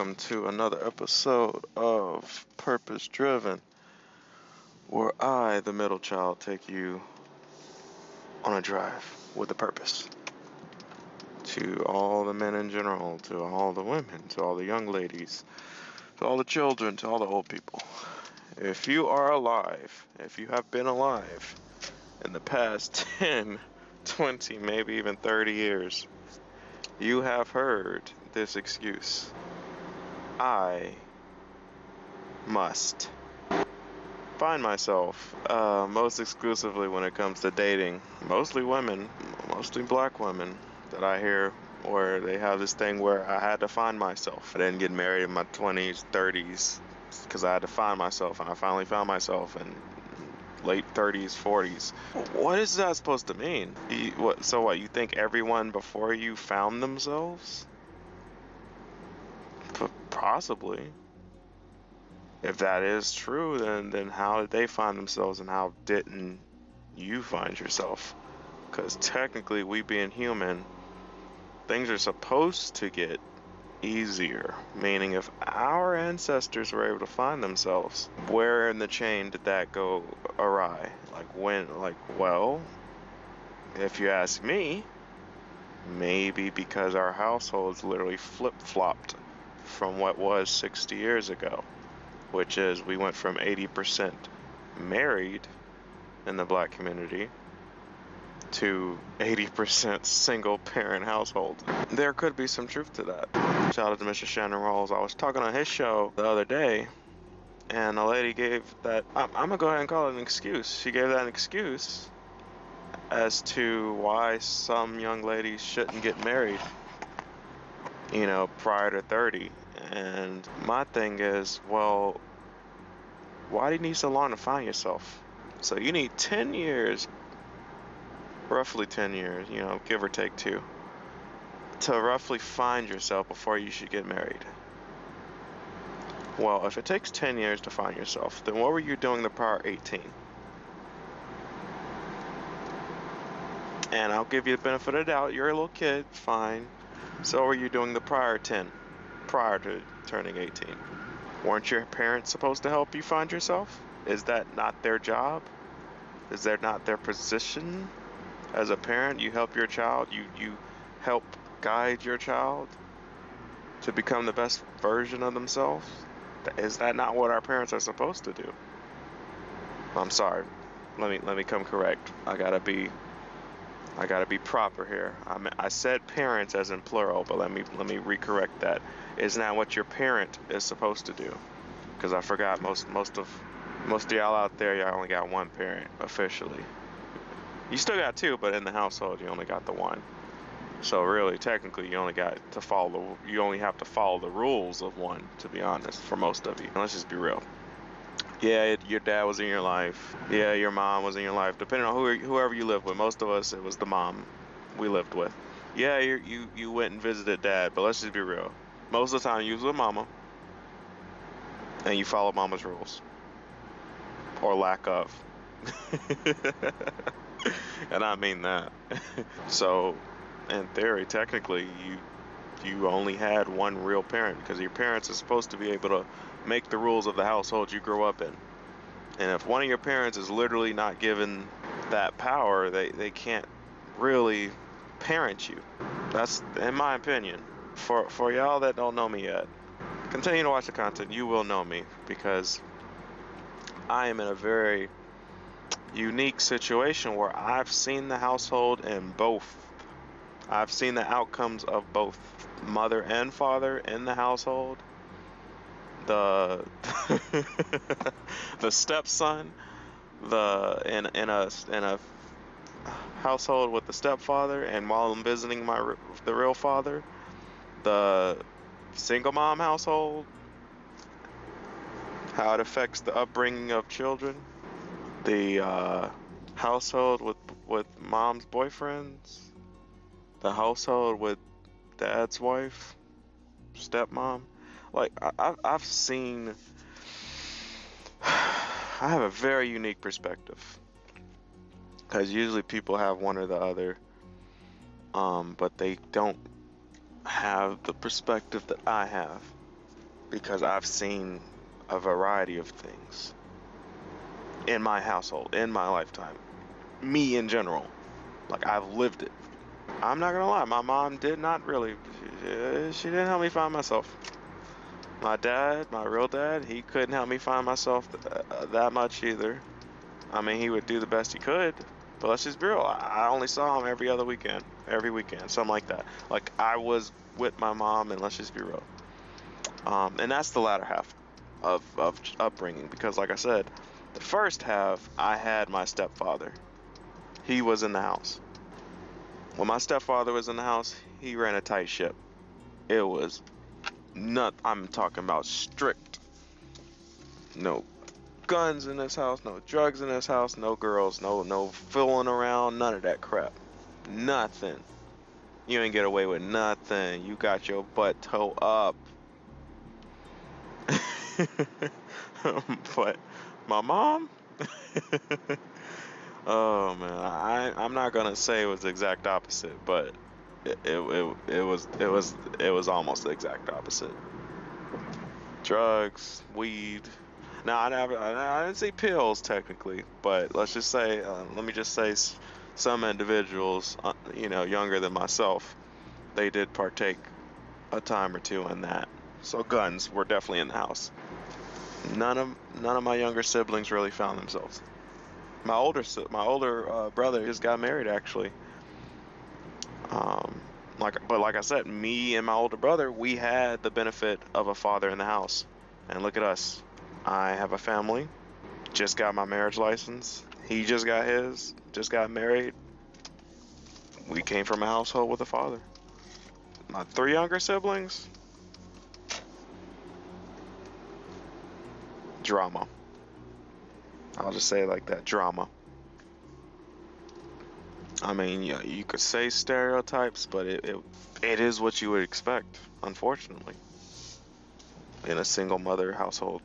welcome to another episode of Purpose Driven, where I, the middle child, take you on a drive with a purpose. To all the men in general, to all the women, to all the young ladies, to all the children, to all the old people. If you are alive, if you have been alive in the past 10, 20, maybe even 30 years, you have heard this excuse. I must find myself, most exclusively when it comes to dating. Mostly women, mostly black women that I hear where they have this thing where I had to find myself. I didn't get married in my 20s, 30s because I had to find myself, and I finally found myself in late 30s, 40s. What is that supposed to mean? So what, you think everyone before you found themselves? Possibly. If that is true, then how did they find themselves and how didn't you find yourself? Because technically, we being human, things are supposed to get easier. Meaning, if our ancestors were able to find themselves, where in the chain did that go awry? Well, if you ask me, maybe because our households literally flip-flopped from what was 60 years ago, which is we went from 80% married in the black community to 80% single parent household. There could be some truth to that. Shout out to Mr. Shannon Rawls. I was talking on his show the other day, and a lady gave that, I'm gonna go ahead and call it an excuse. She gave that an excuse as to why some young ladies shouldn't get married, prior to 30. And my thing is, well, why do you need so long to find yourself? So you need 10 years, roughly 10 years, give or take 2, to roughly find yourself before you should get married. Well, if it takes 10 years to find yourself, then what were you doing the prior 18? And I'll give you the benefit of the doubt, you're a little kid, fine. So what were you doing the prior 10, prior to turning 18? Weren't your parents supposed to help you find yourself? Is that not their job? Is that not their position? As a parent, you help your child, you help guide your child to become the best version of themselves? Is that not what our parents are supposed to do? I'm sorry. Let me come correct. I gotta be proper here. I said parents as in plural, but let me recorrect that. Isn't that what your parent is supposed to do? Because I forgot most of y'all out there, y'all only got one parent officially. You still got 2, but in the household you only got the one. So really, technically, you only have to follow the rules of one, to be honest, for most of you. And let's just be real. Yeah, your dad was in your life. Yeah, your mom was in your life. Depending on whoever you live with. Most of us, it was the mom we lived with. Yeah, you went and visited dad, but let's just be real. Most of the time, you was with mama, and you followed mama's rules, or lack of. And I mean that. So, in theory, technically, you only had one real parent, because your parents are supposed to be able to make the rules of the household you grow up in. And if one of your parents is literally not given that power, they can't really parent you. That's in my opinion. For y'all that don't know me yet, continue to watch the content. You will know me, because I am in a very unique situation where I've seen the household in both. I've seen the outcomes of both mother and father in the household. The the stepson, in a household with the stepfather, and while I'm visiting the real father, the single mom household, how it affects the upbringing of children, the household with mom's boyfriends, the household with dad's wife, stepmom. Like, I've seen, I have a very unique perspective, because usually people have one or the other, but they don't have the perspective that I have. because I've seen a variety of things in my household, in my lifetime. Me in general. Like, I've lived it. I'm not gonna lie, my mom did not really. She didn't help me find myself. My dad, my real dad, he couldn't help me find myself that much either. I mean, he would do the best he could, but let's just be real. I only saw him every weekend, something like that. Like, I was with my mom, and let's just be real. And that's the latter half of upbringing, because like I said, the first half, I had my stepfather. He was in the house. When my stepfather was in the house, he ran a tight ship. It was I'm talking about strict. No guns in this house, no drugs in this house, no girls, no fooling around, none of that crap. Nothing. You ain't get away with nothing. You got your butt toe up. But my mom, oh man, I'm not gonna say it was the exact opposite, but it was almost the exact opposite. Drugs, weed. Now I didn't say pills technically, but let me just say some individuals, younger than myself, they did partake a time or two in that. So guns were definitely in the house. None of my younger siblings really found themselves. My older brother just got married actually. Um, like I said, me and my older brother, we had the benefit of a father in the house. And look at us. I have a family. Just got my marriage license. He just got his. Just got married. We came from a household with a father. My three younger siblings, drama. I'll just say it like that, drama. I mean, yeah, you could say stereotypes, but it is what you would expect, unfortunately, in a single mother household.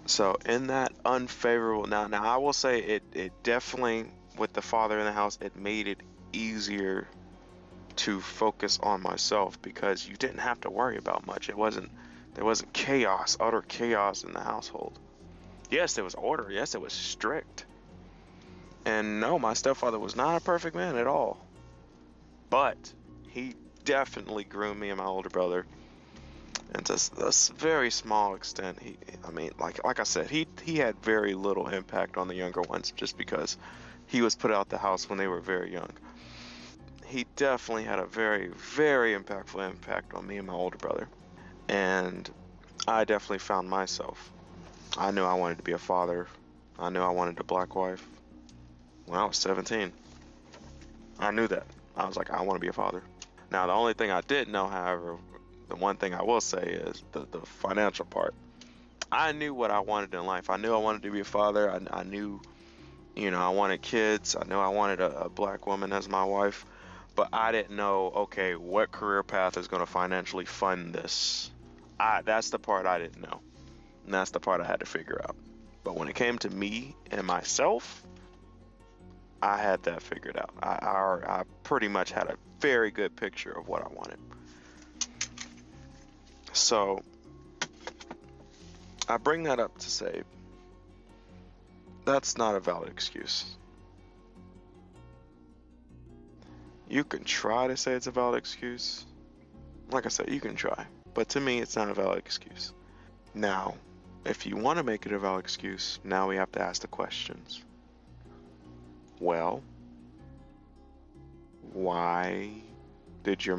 So in that unfavorable, now I will say it definitely, with the father in the house, it made it easier to focus on myself because you didn't have to worry about much. There wasn't chaos, utter chaos in the household. Yes, there was order. Yes, it was strict. And no, my stepfather was not a perfect man at all. But he definitely groomed me and my older brother. And to a very small extent, I mean, like I said, he had very little impact on the younger ones just because he was put out the house when they were very young. He definitely had a very, very impactful impact on me and my older brother. And I definitely found myself. I knew I wanted to be a father. I knew I wanted a black wife when I was 17. I knew that. I was like, I want to be a father. Now, the only thing I didn't know, however, the one thing I will say is the financial part. I knew what I wanted in life. I knew I wanted to be a father. I knew, I wanted kids. I knew I wanted a black woman as my wife. But I didn't know, okay, what career path is going to financially fund this. That's the part I didn't know. And that's the part I had to figure out. But when it came to me and myself, I had that figured out. I pretty much had a very good picture of what I wanted. So I bring that up to say that's not a valid excuse. You can try to say it's a valid excuse. Like I said, you can try. But to me, it's not a valid excuse. Now, if you want to make it a valid excuse, now we have to ask the questions. Well, why did your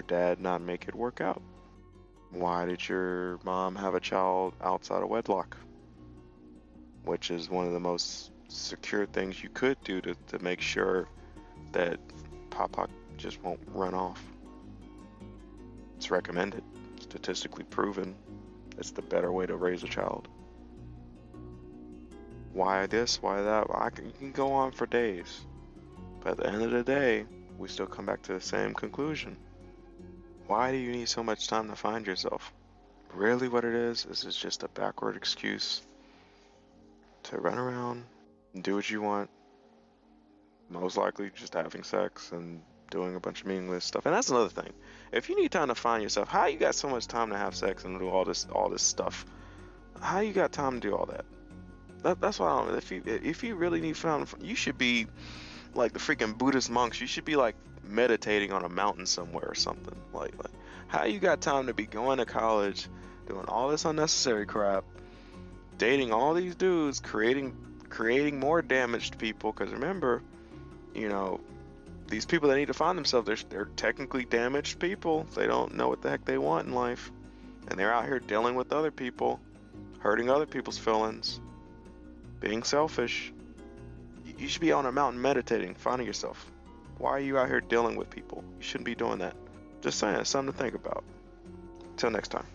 dad not make it work out? Why did your mom have a child outside of wedlock? Which is one of the most secure things you could do to make sure that Papa just won't run off. It's recommended, statistically proven. It's the better way to raise a child. Why this? Why that? You can go on for days. But at the end of the day, we still come back to the same conclusion. Why do you need so much time to find yourself? Really what it is it's just a backward excuse to run around and do what you want. Most likely just having sex and doing a bunch of meaningless stuff. And that's another thing. If you need time to find yourself, how you got so much time to have sex and do all this stuff? How you got time to do all that? That's why I don't, if you really need found, you should be like the freaking Buddhist monks. You should be like meditating on a mountain somewhere or something. Like how you got time to be going to college, doing all this unnecessary crap, dating all these dudes, creating more damaged people? Because remember, you know, these people that need to find themselves, they're technically damaged people. They don't know what the heck they want in life, and they're out here dealing with other people, hurting other people's feelings, being selfish. You should be on a mountain meditating, finding yourself. Why are you out here dealing with people? You shouldn't be doing that. Just saying, it's something to think about. Till next time.